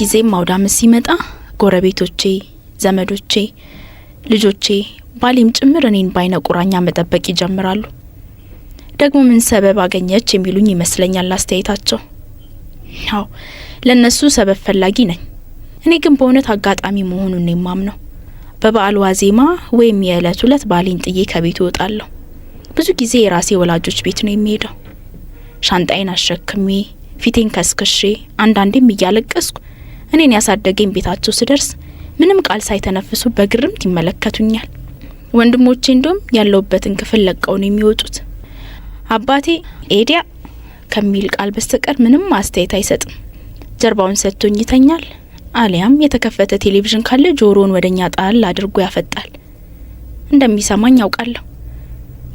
ጊዜም አውዳመት ሲመጣ ጎረቤቶቼ፣ ዘመዶቼ፣ ልጆቼ ባሌም ጭምር እኔን ባይነ ቁራኛ መጠበቅ ይጀምራሉ። ደግሞ ምን ሰበብ አገኘች የሚሉኝ ይመስለኛል አስተያየታቸው። ያው ለነሱ ሰበብ ፈላጊ ነኝ። እኔ ግን በእውነት አጋጣሚ መሆኑን ነው የማምነው። በበዓል ዋዜማ ወይም የዕለት ሁለት ባሌን ጥዬ ከቤት እወጣለሁ። ብዙ ጊዜ የራሴ ወላጆች ቤት ነው የሚሄደው። ሻንጣዬን አሸክሜ ፊቴን ከስክሼ አንዳንዴም እያለቀስኩ እኔን ያሳደገኝ ቤታቸው ስደርስ ምንም ቃል ሳይተነፍሱ በግርምት ይመለከቱኛል። ወንድሞቼ እንደውም ያለውበትን ክፍል ለቀው ነው የሚወጡት። አባቴ ኤዲያ ከሚል ቃል በስተቀር ምንም አስተያየት አይሰጥም። ጀርባውን ሰጥቶኝ ይተኛል። አሊያም የተከፈተ ቴሌቪዥን ካለ ጆሮውን ወደኛ ጣል አድርጎ ያፈጣል። እንደሚሰማኝ ያውቃለሁ።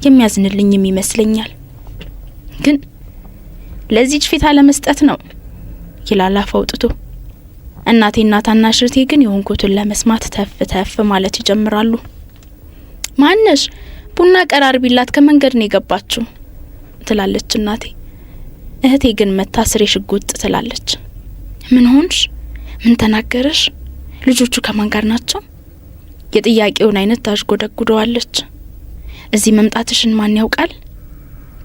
የሚያዝንልኝም ይመስለኛል። ግን ለዚህች ፊት አለመስጠት ነው ይላል አፍ አውጥቶ። እናቴና ታናሽ እህቴ ግን የሆንኩትን ለመስማት ተፍ ተፍ ማለት ይጀምራሉ። ማነሽ ቡና ቀራርቢላት ከመንገድ ነው የገባችው ትላለች እናቴ። እህቴ ግን መታስሬ ሽጉጥ ትላለች። ምን ሆንሽ? ምን ተናገረሽ? ልጆቹ ከማን ጋር ናቸው? የጥያቄውን አይነት ታሽጎደጉደዋለች። እዚህ መምጣትሽን ማን ያውቃል?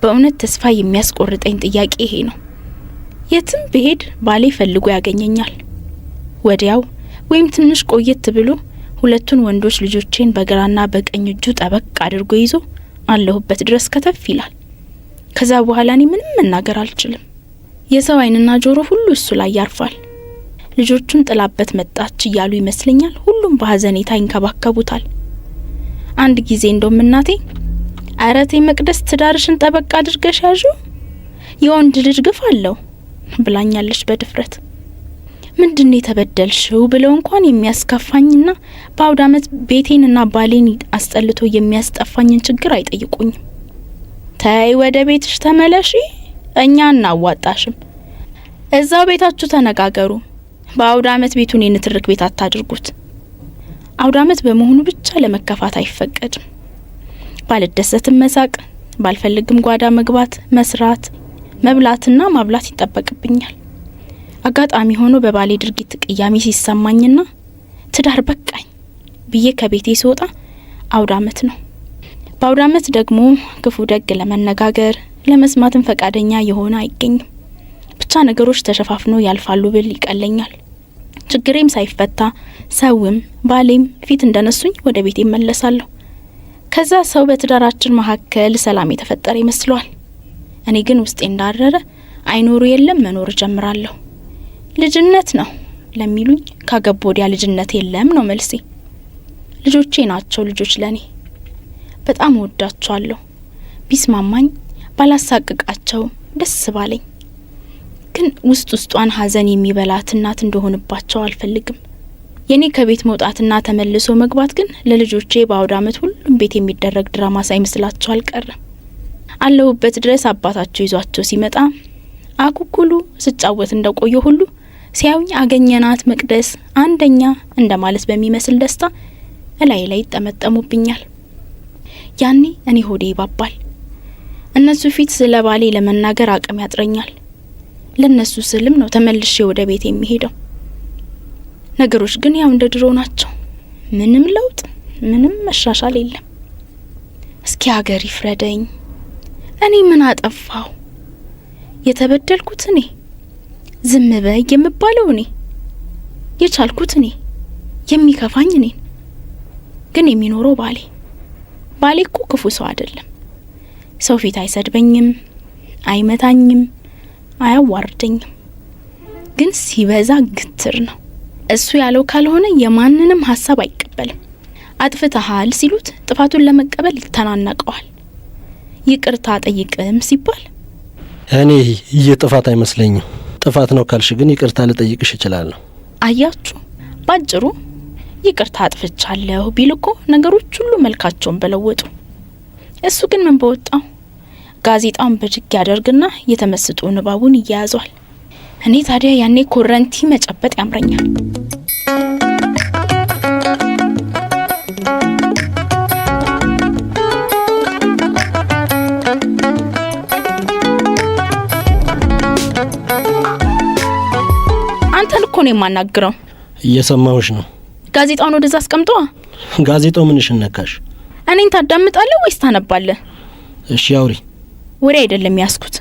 በእውነት ተስፋ የሚያስቆርጠኝ ጥያቄ ይሄ ነው። የትም ብሄድ ባሌ ፈልጎ ያገኘኛል። ወዲያው ወይም ትንሽ ቆየት ብሎ ሁለቱን ወንዶች ልጆቼን በግራና በቀኝ እጁ ጠበቅ አድርጎ ይዞ አለሁበት ድረስ ከተፍ ይላል። ከዛ በኋላ እኔ ምንም መናገር አልችልም። የሰው አይንና ጆሮ ሁሉ እሱ ላይ ያርፋል። ልጆቹን ጥላበት መጣች እያሉ ይመስለኛል ሁሉም በሐዘኔታ ይንከባከቡታል። አንድ ጊዜ እንደውም እናቴ አረቴ መቅደስ ትዳርሽን ጠበቅ አድርገሽ ያዡ፣ የወንድ ልጅ ግፍ አለው ብላኛለች በድፍረት። ምንድነው የተበደልሽው ብለው እንኳን የሚያስከፋኝና በአውዳመት ቤቴንና ባሌን አስጠልቶ የሚያስጠፋኝን ችግር አይጠይቁኝም። ተይ ወደ ቤትሽ ተመለሺ፣ እኛ እናዋጣሽም፣ እዛው ቤታችሁ ተነጋገሩ፣ በአውዳመት ቤቱን የንትርክ ቤት አታድርጉት። አውዳመት በመሆኑ ብቻ ለመከፋት አይፈቀድም። ባልደሰትም መሳቅ፣ ባልፈልግም ጓዳ መግባት፣ መስራት፣ መብላትና ማብላት ይጠበቅብኛል። አጋጣሚ ሆኖ በባሌ ድርጊት ቅያሜ ሲሰማኝና ትዳር በቃኝ ብዬ ከቤቴ ስወጣ አውዳመት ነው። በአውዳመት ደግሞ ክፉ ደግ ለመነጋገር ለመስማትም ፈቃደኛ የሆነ አይገኝም። ብቻ ነገሮች ተሸፋፍኖ ያልፋሉ ብል ይቀለኛል። ችግሬም ሳይፈታ ሰውም ባሌም ፊት እንደነሱኝ ወደ ቤቴ እመለሳለሁ። ከዛ ሰው በትዳራችን መካከል ሰላም የተፈጠረ ይመስለዋል። እኔ ግን ውስጤ እንዳረረ አይኖሩ የለም መኖር ጀምራለሁ። ልጅነት ነው ለሚሉኝ ካገቡ ወዲያ ልጅነት የለም ነው መልሴ። ልጆቼ ናቸው ልጆች ለኔ። በጣም ወዳቸዋለሁ። ቢስማማኝ ባላሳቅቃቸው ደስ ባለኝ። ግን ውስጧን ሐዘን የሚበላት እናት እንደሆንባቸው አልፈልግም። የኔ ከቤት መውጣትና ተመልሶ መግባት ግን ለልጆቼ በአውዳመት ሁሉም ቤት የሚደረግ ድራማ ሳይመስላቸው አልቀረም። አለሁበት ድረስ አባታቸው ይዟቸው ሲመጣ አኩኩሉ ስጫወት እንደቆየ ሁሉ ሲያዩኝ አገኘናት መቅደስ አንደኛ እንደማለት በሚመስል ደስታ እላይ ላይ ይጠመጠሙብኛል። ያኔ እኔ ሆዴ ይባባል። እነሱ ፊት ስለ ባሌ ለመናገር አቅም ያጥረኛል። ለነሱ ስልም ነው ተመልሼ ወደ ቤት የሚሄደው። ነገሮች ግን ያው እንደ ድሮ ናቸው። ምንም ለውጥ፣ ምንም መሻሻል የለም። እስኪ ሀገር ይፍረደኝ። እኔ ምን አጠፋው? የተበደልኩት እኔ፣ ዝም በይ የምባለው እኔ፣ የቻልኩት እኔ፣ የሚከፋኝ እኔ። ግን የሚኖረው ባሌ እኮ ክፉ ሰው አይደለም። ሰው ፊት አይሰድበኝም፣ አይመታኝም፣ አያዋርደኝም። ግን ሲበዛ ግትር ነው። እሱ ያለው ካልሆነ የማንንም ሀሳብ አይቀበልም። አጥፍተሃል ሲሉት ጥፋቱን ለመቀበል ይተናነቀዋል። ይቅርታ ጠይቅም ሲባል እኔ ጥፋት አይመስለኝም። ጥፋት ነው ካልሽ ግን ይቅርታ ልጠይቅሽ እችላለሁ። አያችሁ፣ ባጭሩ ይቅርታ አጥፍቻለሁ ቢል እኮ ነገሮች ሁሉ መልካቸውን በለወጡ። እሱ ግን ምን በወጣው? ጋዜጣውን በጅግ ያደርግና የተመስጦ ንባቡን ይያያዟል። እኔ ታዲያ ያኔ ኮረንቲ መጨበጥ ያምረኛል። አንተን እኮ ነው የማናግረው። እየሰማሁሽ ነው። ጋዜጣውን ወደዛ አስቀምጧ። ጋዜጣው ምንሽ ነካሽ? እኔን ታዳምጣለህ ወይስ ታነባለህ? እሺ አውሪ። ወሬ አይደለም ያስኩት።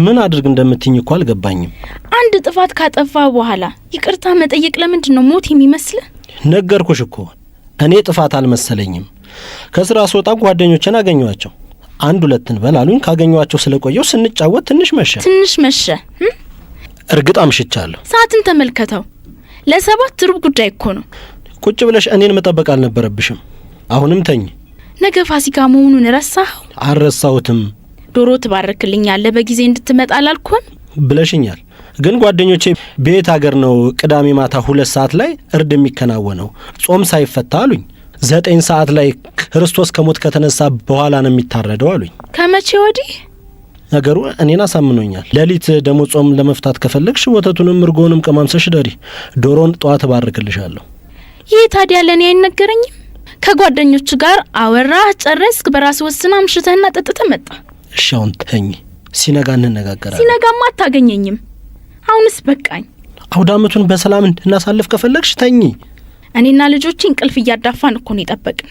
ምን አድርግ እንደምትኝ እኮ አልገባኝም። አንድ ጥፋት ካጠፋ በኋላ ይቅርታ መጠየቅ ለምንድን ነው ሞት የሚመስልህ? ነገርኩሽ እኮ እኔ ጥፋት አልመሰለኝም። ከስራ ስወጣ ጓደኞቼን አገኘኋቸው። 1-2 እንበል አሉኝ። ካገኘኋቸው ስለቆየው ስንጫወት ትንሽ መሸ። እርግጥ አምሽቻለሁ። ሰዓትን ተመልከተው። ለ7 ሩብ ጉዳይ እኮ ነው። ቁጭ ብለሽ እኔን መጠበቅ አልነበረብሽም። አሁንም ተኝ። ነገ ፋሲካ መሆኑን ረሳኸው? አልረሳሁትም። ዶሮ ትባርክልኛለህ በጊዜ እንድትመጣ አላልኩም ብለሽኛል። ግን ጓደኞቼ ቤት ሀገር ነው ቅዳሜ ማታ 2 ሰዓት ላይ እርድ የሚከናወነው ጾም ሳይፈታ አሉኝ። 9 ሰዓት ላይ ክርስቶስ ከሞት ከተነሳ በኋላ ነው የሚታረደው አሉኝ። ከመቼ ወዲህ? ነገሩ እኔን አሳምኖኛል። ሌሊት ደሞ ጾም ለመፍታት ከፈለግሽ ወተቱንም እርጎንም ቀማምሰሽ ደሪ፣ ዶሮን ጠዋት ባርክልሻለሁ። ይህ ታዲያ ለኔ አይነገረኝም? ከጓደኞች ጋር አወራህ ጨረስክ፣ በራስ ወስና አምሽተህና ጠጥተህ መጣ። እሺ አሁን ተኝ፣ ሲነጋ እንነጋገራለን። ሲነጋማ አታገኘኝም። አሁንስ በቃኝ። አውደ ዓመቱን በሰላም እንድናሳልፍ ከፈለግሽ ተኝ። እኔና ልጆቼ እንቅልፍ እያዳፋን እኮ ነው የጠበቅን።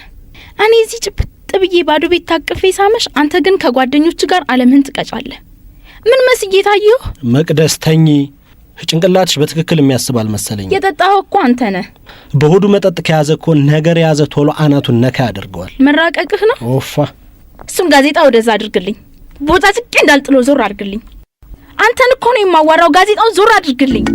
እኔ እዚህ ጭብጥ ብዬ ባዶ ቤት ታቅፌ ሳመሽ፣ አንተ ግን ከጓደኞች ጋር ዓለምን ትቀጫለህ። ምን መስዬ ታየሁ? መቅደስ ተኝ። ጭንቅላትሽ በትክክል የሚያስብ አልመሰለኝም። የጠጣኸው እኮ አንተ ነህ። በሆዱ መጠጥ ከያዘ እኮ ነገር የያዘ ቶሎ አናቱን ነካ ያደርገዋል። መራቀቅህ ነው። ኦፋ። እሱን ጋዜጣ ወደዛ አድርግልኝ። ቦታ ዝቄ እንዳልጥሎ ዞር አድርግልኝ። አንተን እኮ ነው የማዋራው። ጋዜጣውን ዞር አድርግልኝ።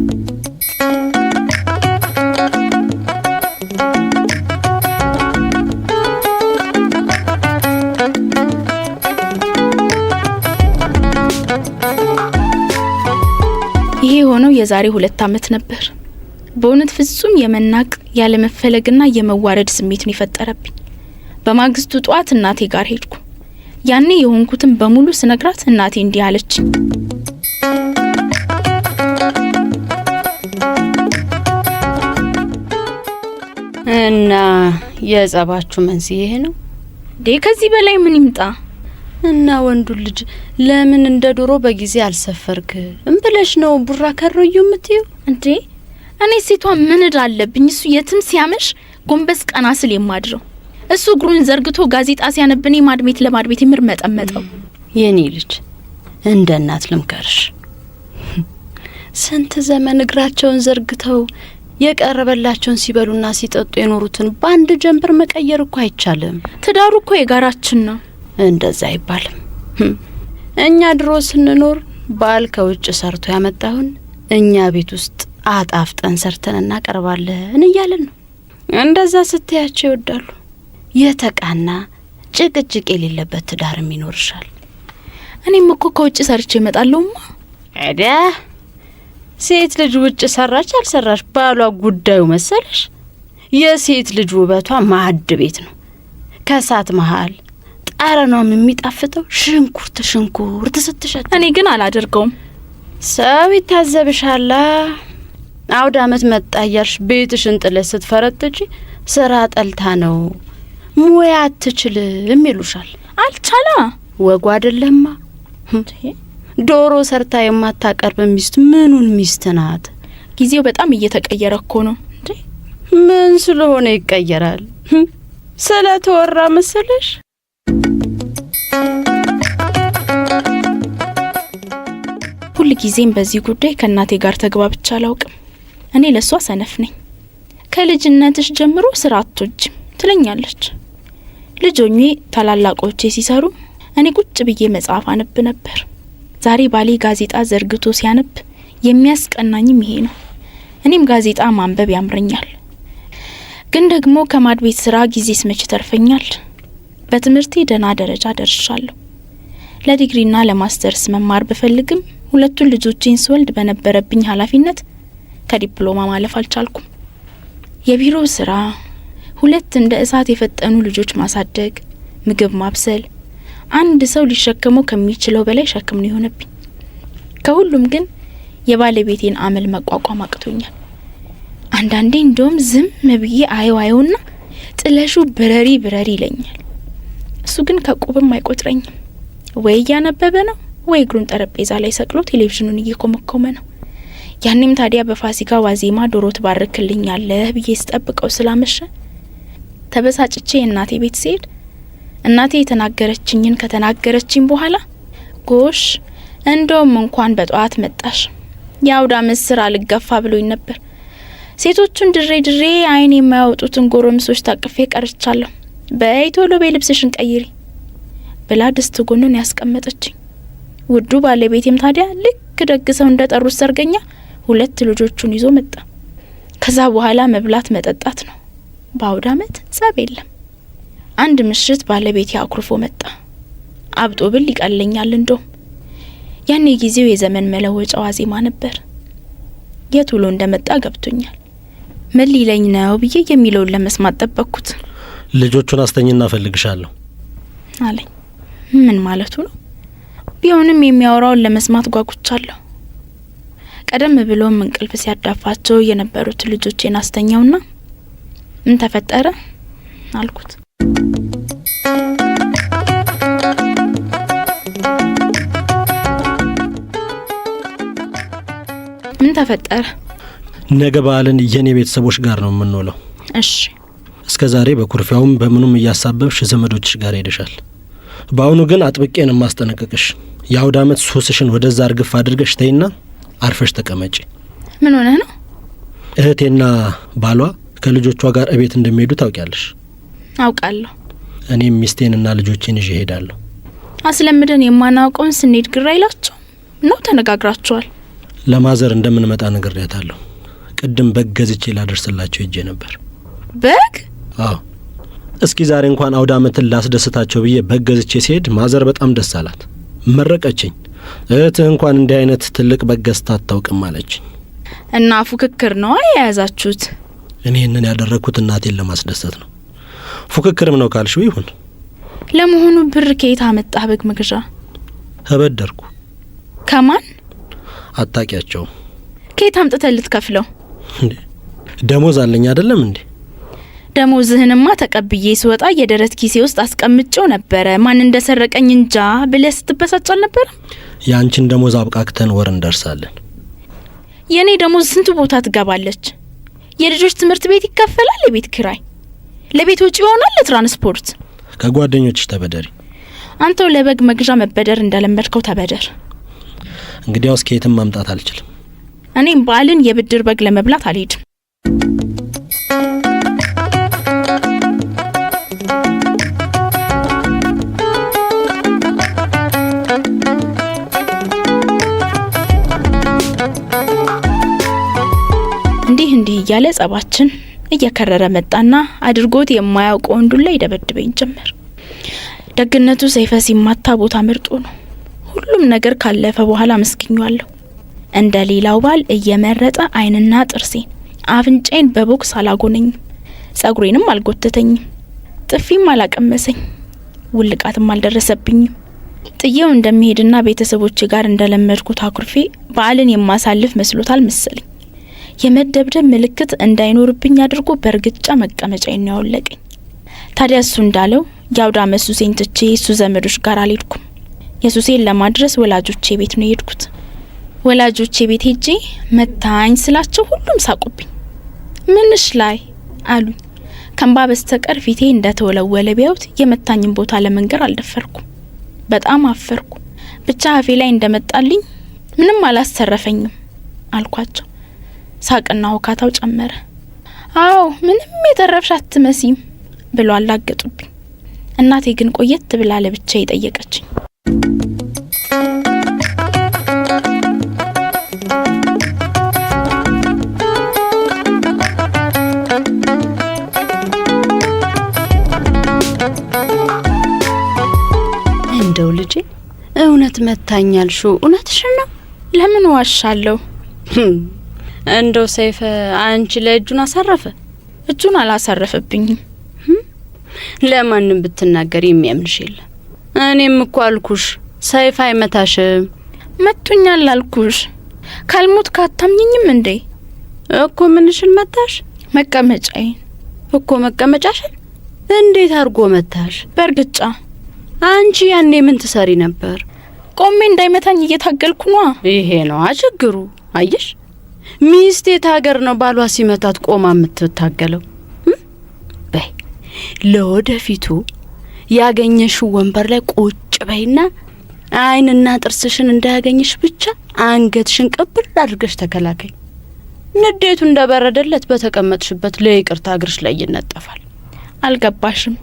ይሄ ሆነው የዛሬ 2 ዓመት ነበር። በእውነት ፍጹም የመናቅ ያለመፈለግና የመዋረድ ስሜት ነው የፈጠረብኝ። በማግስቱ ጧት እናቴ ጋር ሄድኩ። ያኔ የሆንኩትን በሙሉ ስነግራት እናቴ እንዲህ አለች። እና የጸባችሁ መንስኤ ይሄ ነው? ከዚህ በላይ ምን ይምጣ? እና ወንዱ ልጅ ለምን እንደ ዶሮ በጊዜ አልሰፈርክ እንብለሽ ነው ቡራ ከሮዩ የምትዩ እንዴ? እኔ ሴቷ ምን እዳለብኝ? እሱ የትም ሲያመሽ ጎንበስ ቀና ስል የማድረው፣ እሱ እግሩን ዘርግቶ ጋዜጣ ሲያነብኔ ማድሜት ለማድሜት የምርመጠመጠው። የኔ ልጅ እንደ እናት ልምከርሽ፣ ስንት ዘመን እግራቸውን ዘርግተው የቀረበላቸውን ሲበሉና ሲጠጡ የኖሩትን በአንድ ጀንበር መቀየር እኮ አይቻልም። ትዳሩ እኮ የጋራችን ነው። እንደዛ አይባልም። እኛ ድሮ ስንኖር ባል ከውጭ ሰርቶ ያመጣውን እኛ ቤት ውስጥ አጣፍጠን ሰርተን እናቀርባለን እያለን ነው። እንደዛ ስትያቸው ይወዳሉ። የተቃና ጭቅጭቅ የሌለበት ትዳርም ይኖርሻል። እኔም እኮ ከውጭ ሰርቼ እመጣለሁማ። አዳ ሴት ልጅ ውጭ ሰራች አልሰራች ባሏ ጉዳዩ መሰለሽ? የሴት ልጅ ውበቷ ማዕድ ቤት ነው። ከሳት መሃል ጠረኗም የሚጣፍጠው ሽንኩርት ስትሸጥ። እኔ ግን አላደርገውም። ሰው ይታዘብሻላ። አውደ ዓመት መጣ እያልሽ ቤትሽን ጥለሽ ስትፈረጥጪ ስራ ጠልታ ነው ሙያ አትችልም ይሉሻል። አልቻላ ወጉ አይደለማ። ዶሮ ሰርታ የማታቀርብ ሚስት ምኑን ሚስት ናት? ጊዜው በጣም እየተቀየረ እኮ ነው እንዴ? ምን ስለሆነ ይቀየራል? ስለተወራ መሰለሽ? ሁሉ ጊዜም በዚህ ጉዳይ ከእናቴ ጋር ተግባብቻ አላውቅም። እኔ ለሷ ሰነፍ ነኝ። ከልጅነትሽ ጀምሮ ስራ አትወጂም ትለኛለች። ልጆኜ ታላላቆቼ ሲሰሩ እኔ ቁጭ ብዬ መጽሐፍ አነብ ነበር። ዛሬ ባሌ ጋዜጣ ዘርግቶ ሲያነብ የሚያስቀናኝም ይሄ ነው። እኔም ጋዜጣ ማንበብ ያምረኛል። ግን ደግሞ ከማድቤት ስራ ጊዜስ መቼ ተርፈኛል? በትምህርቴ ደህና ደረጃ ደርሻለሁ። ለዲግሪና ለማስተርስ መማር ብፈልግም ሁለቱን ልጆቼን ስወልድ በነበረብኝ ኃላፊነት ከዲፕሎማ ማለፍ አልቻልኩም። የቢሮ ስራ፣ 2 እንደ እሳት የፈጠኑ ልጆች ማሳደግ፣ ምግብ ማብሰል፣ አንድ ሰው ሊሸከመው ከሚችለው በላይ ሸክም ነው የሆነብኝ። ከሁሉም ግን የባለቤቴን አመል መቋቋም አቅቶኛል። አንዳንዴ እንደውም ዝም ብዬ አየውና ጥለሹ ብረሪ ይለኛል። እሱ ግን ከቁብም አይቆጥረኝም። ወይ እያነበበ ነው ወይ እግሩን ጠረጴዛ ላይ ሰቅሎ ቴሌቪዥኑን እየኮመኮመ ነው። ያኔም ታዲያ በፋሲካ ዋዜማ ዶሮ ትባርክልኛለህ ብዬ ስጠብቀው ስላመሸ ተበሳጭቼ እናቴ ቤት ስሄድ እናቴ የተናገረችኝን ከተናገረችኝ በኋላ ጎሽ እንደውም እንኳን በጠዋት መጣሽ፣ የአውደ ዓመት ስራ አልገፋ ብሎኝ ነበር። ሴቶቹን ድሬ አይን የማያወጡትን ጎረምሶች ታቅፌ ቀርቻለሁ። በይ ቶሎ በይ ልብስሽን ቀይሪ ብላ ድስት ጎንን ያስቀመጠችኝ። ውዱ ባለቤቴም ታዲያ ልክ ደግሰው እንደጠሩት ሰርገኛ 2 ልጆቹን ይዞ መጣ። ከዛ በኋላ መብላት መጠጣት ነው። በአውደ ዓመት ጸብ የለም። አንድ ምሽት ባለቤቴ አኩርፎ መጣ። አብጦ ብል ይቀለኛል። እንደውም ያኔ ጊዜው የዘመን መለወጫ ዋዜማ ነበር። የት ውሎ እንደመጣ ገብቶኛል። ምን ሊለኝ ነው ብዬ የሚለውን ለመስማት ጠበቅኩት። ልጆቹን አስተኝና ፈልግሻለሁ አለኝ። ምን ማለቱ ነው? ቢሆንም የሚያወራውን ለመስማት ጓጉቻለሁ። ቀደም ብሎም እንቅልፍ ሲያዳፋቸው የነበሩት ልጆቼን አስተኛውና ምን ተፈጠረ አልኩት። ምን ተፈጠረ? ነገ በዓልን የኔ ቤተሰቦች ጋር ነው የምንውለው። እሺ። እስከ ዛሬ በኩርፊያውም በምኑም እያሳበብሽ ዘመዶችሽ ጋር ሄደሻል። በአሁኑ ግን አጥብቄ ነው ማስጠነቀቅሽ። የአውደ ዓመት ሱስሽን ወደዛ አርግፍ አድርገሽ ተይና አርፈሽ ተቀመጪ። ምን ሆነ ነው? እህቴና ባሏ ከልጆቿ ጋር እቤት እንደሚሄዱ ታውቂያለሽ? አውቃለሁ። እኔም ሚስቴንና ልጆቼን ይዤ ሄዳለሁ። አስለምደን የማናውቀውን ስንሄድ ግራ ይላችሁ ነው? ተነጋግራችኋል? ለማዘር እንደምንመጣ ነግሬያታለሁ። ቅድም በግ ገዝቼ ላደርስላቸው ሄጄ ነበር። በግ? አዎ። እስኪ ዛሬ እንኳን አውደ ዓመትን ላስደስታቸው ብዬ በግ ገዝቼ ሲሄድ ማዘር በጣም ደስ አላት። መረቀችኝ። እህትህ እንኳን እንዲህ አይነት ትልቅ በግ ገዝታ አታውቅም አለችኝ። እና ፉክክር ነው የያዛችሁት? እኔ ይህንን ያደረግኩት እናቴን ለማስደሰት ነው። ፉክክርም ነው ካልሽው ይሁን። ለመሆኑ ብር ከየት አመጣህ? በግ መግዣ ተበደርኩ። ከማን? አታውቂያቸውም። ከየት አምጥተህ ልትከፍለው? ደሞዝ አለኝ አይደለም እንዴ? ደሞዝህንማ ተቀብዬ ስወጣ የደረት ኪሴ ውስጥ አስቀምጬው ነበረ። ማን እንደሰረቀኝ እንጃ ብለህ ስትበሳጭ አልነበረ? ያንቺን ደሞዝ አብቃቅተን ወር እንደርሳለን። የኔ ደሞዝ ስንቱ ቦታ ትገባለች? የልጆች ትምህርት ቤት ይከፈላል፣ የቤት ኪራይ፣ ለቤት ወጪ ይሆናል፣ ለትራንስፖርት። ከጓደኞችሽ ተበደሪ። አንተው ለበግ መግዣ መበደር እንደለመድከው ተበደር። እንግዲያውስ ከየትም ማምጣት አልችልም። እኔም በዓልን የብድር በግ ለመብላት አልሄድም። እንዲህ እያለ ጸባችን እየከረረ መጣና አድርጎት የማያውቀው ዱላ ይደበድበኝ ጀመር። ደግነቱ ሰይፈ ሲማታ ቦታ መርጦ ነው። ሁሉም ነገር ካለፈ በኋላ መስግኛለሁ። እንደ ሌላው ባል እየመረጠ አይንና ጥርሴን አፍንጫዬን በቦክስ አላጎነኝም። ጸጉሬንም አልጎተተኝም። ጥፊም አላቀመሰኝ። ውልቃትም አልደረሰብኝም። ጥዬው እንደሚሄድና ቤተሰቦቼ ጋር እንደለመድኩት አኩርፌ በዓልን የማሳልፍ መስሎታል መሰለኝ። የመደብደብ ምልክት እንዳይኖርብኝ አድርጎ በእርግጫ መቀመጫዬን ያወለቀኝ። ታዲያ እሱ እንዳለው የአውደ ዓመት ሱሴን ትቼ እሱ ዘመዶች ጋር አልሄድኩም። የሱሴን ለማድረስ ወላጆቼ ቤት ነው የሄድኩት። ወላጆቼ ቤት ሄጄ መታኝ ስላቸው ሁሉም ሳቁብኝ። ምንሽ ላይ አሉኝ። ከንባ በስተቀር ፊቴ እንደተወለወለ ቢያዩት የመታኝን ቦታ ለመንገር አልደፈርኩም። በጣም አፈርኩ። ብቻ አፌ ላይ እንደመጣልኝ ምንም አላስተረፈኝም አልኳቸው። ሳቅና ሁካታው ጨመረ። አዎ ምንም የተረፍሽ አትመሲም ብሎ አላገጡብኝ። እናቴ ግን ቆየት ብላ ለብቻ የጠየቀችኝ። እንደው ልጄ እውነት መታኛል? ሹ እውነትሽን ነው? ለምን ዋሻለሁ? እንደው ሰይፈ አንቺ ለእጁን አሳረፈ? እጁን አላሳረፈብኝም። ለማንም ብትናገር የሚያምንሽ የለም። እኔም እኮ አልኩሽ ሰይፍ አይመታሽም። መቶኛል አልኩሽ። ካልሞት ካታምኝም እንዴ? እኮ ምንሽን መታሽ? መቀመጫዬን እኮ መቀመጫሽን እንዴት አርጎ መታሽ? በርግጫ። አንቺ ያኔ ምን ትሰሪ ነበር? ቆሜ እንዳይመታኝ እየታገልኩ ነው። ይሄ ነው ችግሩ። አየሽ ሚስት የት ሀገር ነው ባሏ ሲመታት ቆማ የምትታገለው? በይ ለወደፊቱ ያገኘሽው ወንበር ላይ ቁጭ በይና አይንና ጥርስሽን እንዳያገኝሽ ብቻ አንገትሽን ቀብር አድርገሽ ተከላከይ። ንዴቱ እንደበረደለት በተቀመጥሽበት ለይቅርታ እግርሽ ላይ ይነጠፋል። አልገባሽም?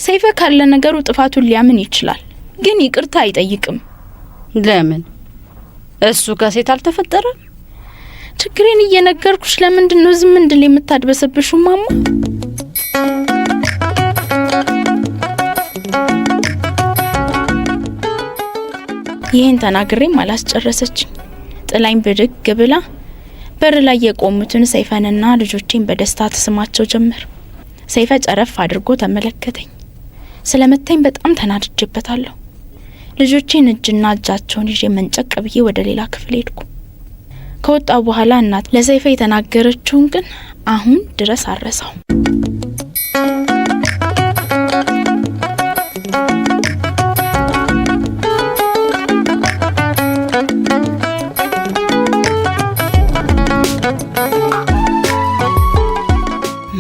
ሰይፈ ካለ ነገሩ ጥፋቱን ሊያምን ይችላል፣ ግን ይቅርታ አይጠይቅም። ለምን? እሱ ከሴት አልተፈጠረም? ችግሬን እየነገርኩሽ ለምንድን ነው ዝም እንድል የምታድበሰብሽው ማማ? ይህን ተናግሬም አላስጨረሰችኝ። ጥላኝ ብድግ ብላ በር ላይ የቆሙትን ሰይፈንና ልጆቼን በደስታ ተስማቸው ጀመር። ሰይፈ ጨረፍ አድርጎ ተመለከተኝ። ስለመታኝ በጣም ተናድጄበታለሁ። ልጆቼን እጅና እጃቸውን ይዤ መንጨቅ ብዬ ወደ ሌላ ክፍል ሄድኩ። ከወጣው በኋላ እናት ለሰይፈ የተናገረችውን ግን አሁን ድረስ አረሳው።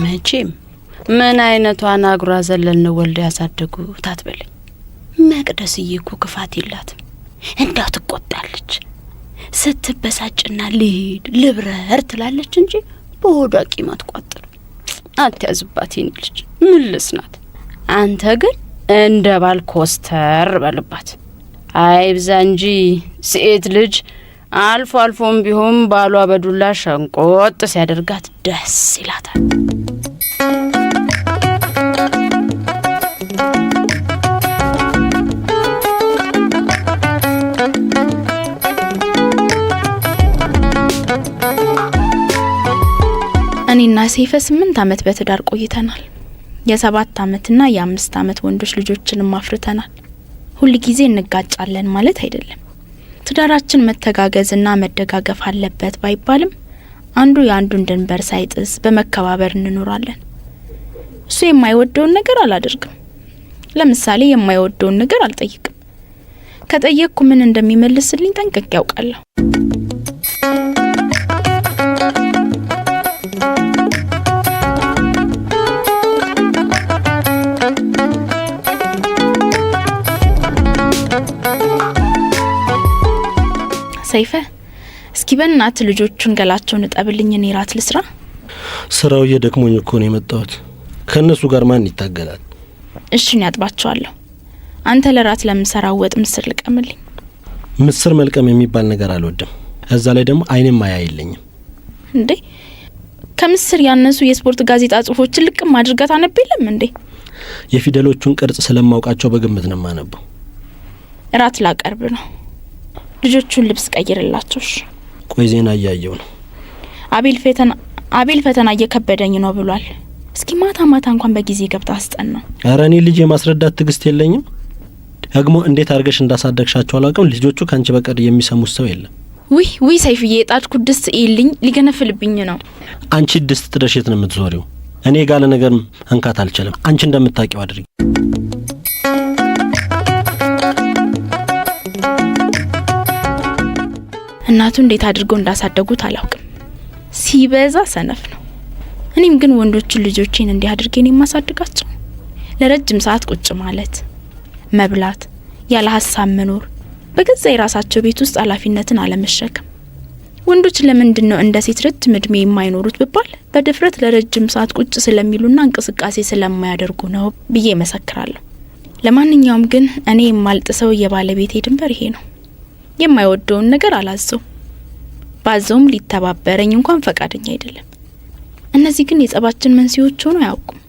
መቼም ምን አይነቷን አጉራ ዘለል ነው ወልደ ያሳደጉት አትበለኝ። መቅደስዬ እኮ ክፋት የላትም። እንዳው ትቆጣለች፣ ስትበሳጭና ልሂድ ልብረር ትላለች እንጂ በሆዷ ቂም አትቋጥርም። አትያዝባት የኔ ልጅ ምልስ ናት። አንተ ግን እንደ ባል ኮስተር በልባት። አይብዛ እንጂ ሴት ልጅ አልፎ አልፎም ቢሆን ባሏ በዱላ ሸንቆጥ ሲያደርጋት ደስ ይላታል። እኔና ሰይፈ 8 አመት በትዳር ቆይተናል። የ7 አመትና የ5 አመት ወንዶች ልጆችንም አፍርተናል። ሁሉ ጊዜ እንጋጫለን ማለት አይደለም። ትዳራችን መተጋገዝና መደጋገፍ አለበት ባይባልም አንዱ የአንዱን ድንበር ሳይጥስ በመከባበር እንኖራለን። እሱ የማይወደውን ነገር አላደርግም። ለምሳሌ የማይወደውን ነገር አልጠይቅም። ከጠየቅኩ ምን እንደሚመልስልኝ ጠንቅቄ ያውቃለሁ። ሰይፈ እስኪ በእናት ልጆቹን ገላቸውን እጠብልኝ፣ እኔ ራት ልስራ። ስራው እየደክሞኝ እኮ ነው የመጣሁት። ከእነሱ ጋር ማን ይታገላል? እሺ እኔ አጥባቸዋለሁ። አንተ ለራት ለምሰራው ወጥ ምስር ልቀምልኝ። ምስር መልቀም የሚባል ነገር አልወድም። እዛ ላይ ደግሞ አይኔም ማያ የለኝም። እንዴ ከምስር ያነሱ የስፖርት ጋዜጣ ጽሁፎችን ልቅም አድርጋት አነብልም እንዴ? የፊደሎቹን ቅርጽ ስለማውቃቸው በግምት ነው ማነበው። ራት ላቀርብ ነው። ልጆቹን ልብስ ቀይርላቸው። ቆይ ዜና እያየው ነው። አቤል ፈተና እየከበደኝ ነው ብሏል። እስኪ ማታ ማታ እንኳን በጊዜ ገብታ አስጠና። ኧረ እኔ ልጅ የማስረዳት ትግስት የለኝም። ደግሞ እንዴት አድርገሽ እንዳሳደግሻቸው አላውቅም። ልጆቹ ካንቺ በቀር የሚሰሙት ሰው የለም። ውይ ሰይፍዬ የጣድኩት ድስት ይልኝ ሊገነፍልብኝ ነው። አንቺ ድስት ጥደሽ የት ነው የምትዞሪው? እኔ ጋለ ነገር አንካት አልችልም። አንቺ እንደምታውቂው አድርጊ። እናቱ እንዴት አድርገው እንዳሳደጉት አላውቅም። ሲበዛ ሰነፍ ነው። እኔም ግን ወንዶችን ልጆቼን እንዲህ አድርጌን የማሳድጋቸው ለረጅም ሰዓት ቁጭ ማለት፣ መብላት፣ ያለ ሀሳብ መኖር፣ በገዛ የራሳቸው ቤት ውስጥ ኃላፊነትን አለመሸከም። ወንዶች ለምንድን ነው እንደ ሴት ረጅም እድሜ የማይኖሩት ብባል በድፍረት ለረጅም ሰዓት ቁጭ ስለሚሉና እንቅስቃሴ ስለማያደርጉ ነው ብዬ መሰክራለሁ። ለማንኛውም ግን እኔ የማልጥሰው የባለቤቴ ድንበር ይሄ ነው። የማይወደውን ነገር አላዘው፣ ባዘውም ሊተባበረኝ እንኳን ፈቃደኛ አይደለም። እነዚህ ግን የጸባችን መንስኤዎች ሆነው አያውቁም።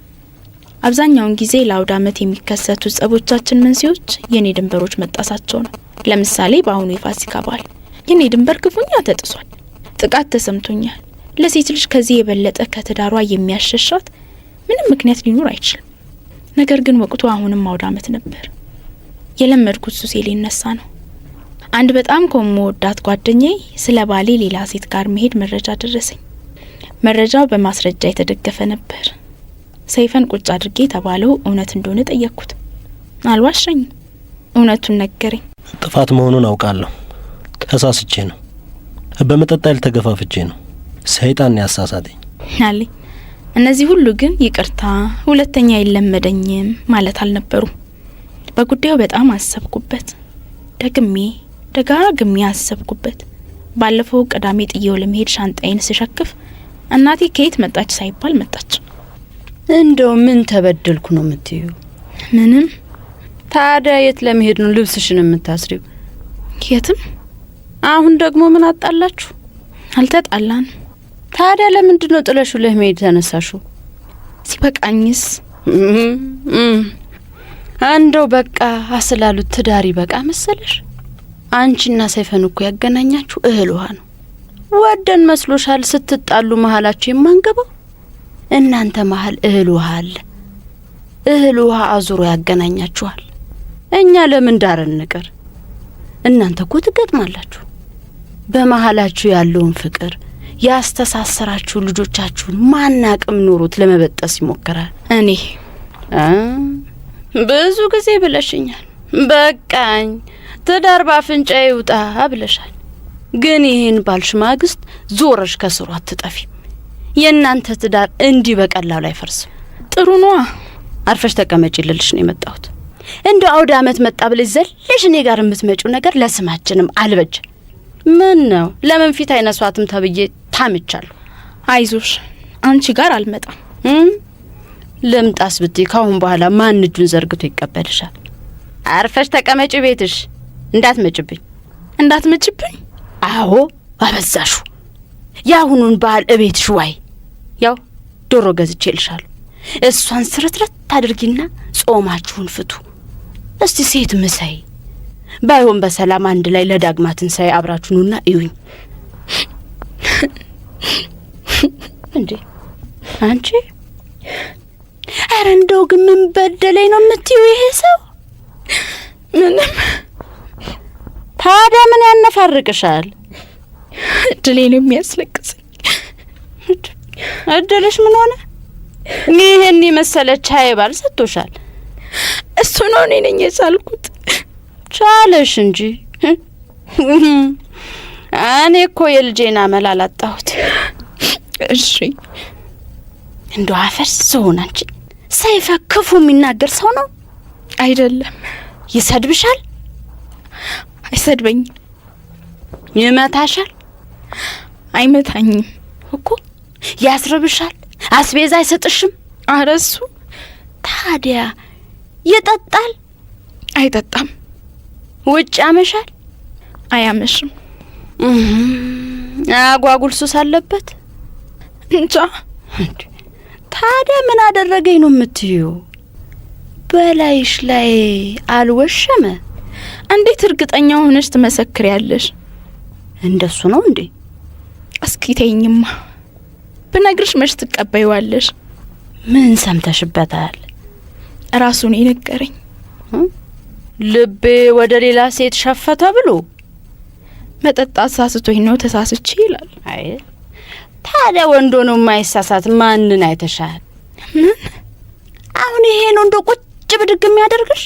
አብዛኛውን ጊዜ ለአውደ ዓመት የሚከሰቱ ጸቦቻችን መንስኤዎች የኔ ድንበሮች መጣሳቸው ነው። ለምሳሌ በአሁኑ የፋሲካ በዓል የኔ ድንበር ክፉኛ ተጥሷል። ጥቃት ተሰምቶኛል። ለሴት ልጅ ከዚህ የበለጠ ከትዳሯ የሚያሸሻት ምንም ምክንያት ሊኖር አይችልም። ነገር ግን ወቅቱ አሁንም አውደ ዓመት ነበር። የለመድኩት ሱሴ ሊነሳ ነው። አንድ በጣም ከመወዳት ጓደኛዬ ስለ ባሌ ሌላ ሴት ጋር መሄድ መረጃ ደረሰኝ። መረጃው በማስረጃ የተደገፈ ነበር። ሰይፈን ቁጭ አድርጌ የተባለው እውነት እንደሆነ ጠየቅኩት። አልዋሸኝም፣ እውነቱን ነገረኝ። ጥፋት መሆኑን አውቃለሁ። ተሳስቼ ነው፣ በመጠጥ ኃይል ተገፋፍቼ ነው። ሰይጣን ያሳሳተኝ አለኝ። እነዚህ ሁሉ ግን ይቅርታ፣ ሁለተኛ አይለመደኝም ማለት አልነበሩም። በጉዳዩ በጣም አሰብኩበት፣ ደጋግሜ አሰብኩበት። ባለፈው ቅዳሜ ጥዬው ለመሄድ ሻንጣዬን ስሸክፍ እናቴ ከየት መጣች ሳይባል መጣች። እንደው ምን ተበደልኩ ነው የምትዩ? ምንም። ታዲያ የት ለመሄድ ነው ልብስሽን የምታስሪው? የትም። አሁን ደግሞ ምን አጣላችሁ? አልተጣላን። ታዲያ ለምንድን ነው ጥለሽው ለመሄድ ተነሳሽው? ሲበቃኝስ? እንደው በቃ አስላሉት ትዳሪ በቃ መሰለሽ? አንቺና ሰይፈን እኮ ያገናኛችሁ እህል ውሃ ነው። ወደን መስሎሻል ስትጣሉ መሀላችሁ የማንገባው? እናንተ መሀል እህል ውሃ አለ። እህል ውሃ አዙሮ ያገናኛችኋል። እኛ ለምን ዳርን ንቀር? እናንተ እኮ ትገጥማላችሁ። በመሀላችሁ ያለውን ፍቅር ያስተሳሰራችሁ ልጆቻችሁን ማናቅም ኖሮት ለመበጠስ ይሞክራል። እኔ ብዙ ጊዜ ብለሽኛል። በቃኝ ትዳር ባፍንጫ ይውጣ ብለሻል። ግን ይህን ባልሽ ማግስት ዞረሽ ከስሩ አትጠፊም። የእናንተ ትዳር እንዲህ በቀላሉ አይፈርስም። ጥሩ ነዋ። አርፈሽ ተቀመጪ ልልሽ ነው የመጣሁት። እንደው አውደ አመት መጣ ብለሽ ዘለሽ እኔ ጋር የምትመጪው ነገር ለስማችንም አልበጅ። ምን ነው ለምን ፊት አይነሷትም ተብዬ ታምቻለሁ። አይዞሽ አንቺ ጋር አልመጣም። ልምጣስ ብትይ ካሁን በኋላ ማን እጁን ዘርግቶ ይቀበልሻል? አርፈሽ ተቀመጪ ቤትሽ። እንዳትመጭብኝ። አዎ አበዛሹ። ያሁኑን በዓል እቤትሽ ዋይ። ያው ዶሮ ገዝቼልሻለሁ። እሷን ስርትረት ታድርጊና ጾማችሁን ፍቱ። እስቲ ሴት ምሳይ ባይሆን በሰላም አንድ ላይ ለዳግማ ትንሣኤ አብራችሁ ኑና እዩኝ። እንዴ አንቺ ኧረ እንደው ግን ምን በደለኝ ነው የምትይው? ይሄ ሰው ምንም። ታዲያ ምን ያነፋርቅሻል? እድሌ ነው የሚያስለቅሰኝ። እድልሽ ምን ሆነ? ይህን የመሰለች ባል ሰጥቶሻል። እሱ ነው እኔ ነኝ የቻልኩት። ቻለሽ እንጂ እኔ እኮ የልጄን አመል አላጣሁት። እሺ እንደው አፈር ሰውን አንቺ ሰይፈ ክፉ የሚናገር ሰው ነው አይደለም? ይሰድብሻል? አይሰድበኝም። ይመታሻል? አይመታኝም እኮ። ያስርብሻል? አስቤዛ አይሰጥሽም? አረሱ። ታዲያ ይጠጣል? አይጠጣም። ውጭ ያመሻል? አያመሽም። አጓጉል ሱስ አለበት? እንጃ። ታዲያ ምን አደረገኝ ነው የምትዩ? በላይሽ ላይ አልወሸመ? እንዴት እርግጠኛ ሆነሽ ትመሰክሪያለሽ? እንደሱ ነው እንዴ? እስኪ ተይኝማ። ብነግርሽ መች ትቀበይዋለሽ? ምን ሰምተሽበታል? ራሱን ይነገረኝ። ልቤ ወደ ሌላ ሴት ሸፈተ ብሎ መጠጣት ሳስቶኝ ነው ተሳስቼ ይላል። አይ ታዲያ ወንዶ ነው የማይሳሳት ማንን አይተሻል? ምን አሁን ይሄ ነው እንደ ቁጭ ብድግ የሚያደርግሽ?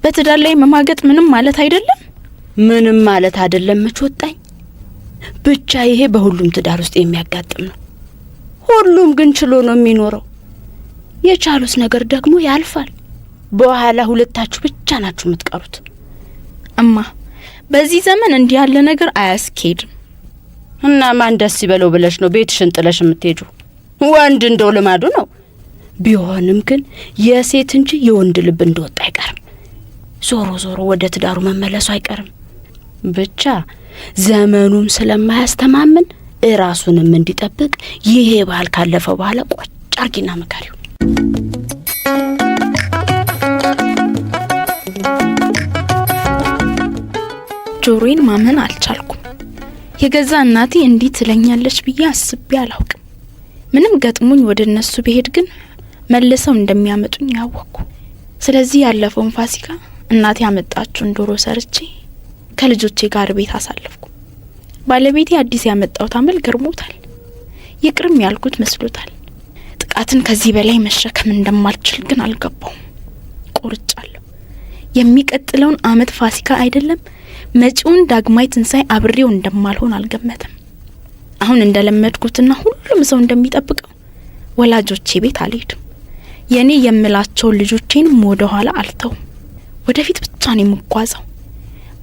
በትዳር ላይ መማገጥ ምንም ማለት አይደለም። ምንም ማለት አይደለም። መች ወጣኝ። ብቻ ይሄ በሁሉም ትዳር ውስጥ የሚያጋጥም ነው። ሁሉም ግን ችሎ ነው የሚኖረው። የቻሉስ ነገር ደግሞ ያልፋል። በኋላ ሁለታችሁ ብቻ ናችሁ የምትቀሩት። እማ በዚህ ዘመን እንዲህ ያለ ነገር አያስኬድም። እና ማን ደስ ይበለው ብለሽ ነው ቤትሽን ጥለሽ የምትሄጁ? ወንድ እንደው ልማዱ ነው። ቢሆንም ግን የሴት እንጂ የወንድ ልብ እንደወጣ አይቀርም። ዞሮ ዞሮ ወደ ትዳሩ መመለሱ አይቀርም። ብቻ ዘመኑም ስለማያስተማምን እራሱንም እንዲጠብቅ ይሄ ባህል ካለፈው በኋላ ቆጭ አርጊና መካሪው። ጆሮዬን ማመን አልቻልኩም። የገዛ እናቴ እንዲህ ትለኛለች ብዬ አስቤ አላውቅም። ምንም ገጥሙኝ ወደ እነሱ ብሄድ ግን መልሰው እንደሚያመጡኝ ያወቅኩ። ስለዚህ ያለፈውን ፋሲካ እናቴ ያመጣችውን ዶሮ ሰርቼ ከልጆቼ ጋር ቤት አሳለፍኩ። ባለቤቴ አዲስ ያመጣው አመል ገርሞታል። ይቅርም ያልኩት መስሎታል። ጥቃትን ከዚህ በላይ መሸከም እንደማልችል ግን አልገባውም። ቆርጫለሁ። የሚቀጥለውን አመት ፋሲካ አይደለም መጪውን ዳግማይ ትንሳኤ አብሬው እንደማልሆን አልገመተም። አሁን እንደለመድኩትና ሁሉም ሰው እንደሚጠብቀው ወላጆቼ ቤት አልሄድም። የኔ የምላቸው ልጆቼን ወደ ኋላ አልተውም። ወደፊት ብቻ ነው የምጓዘው።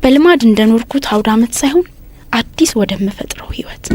በልማድ እንደኖርኩት አውደ አመት ሳይሆን አዲስ ወደምፈጥረው ህይወት።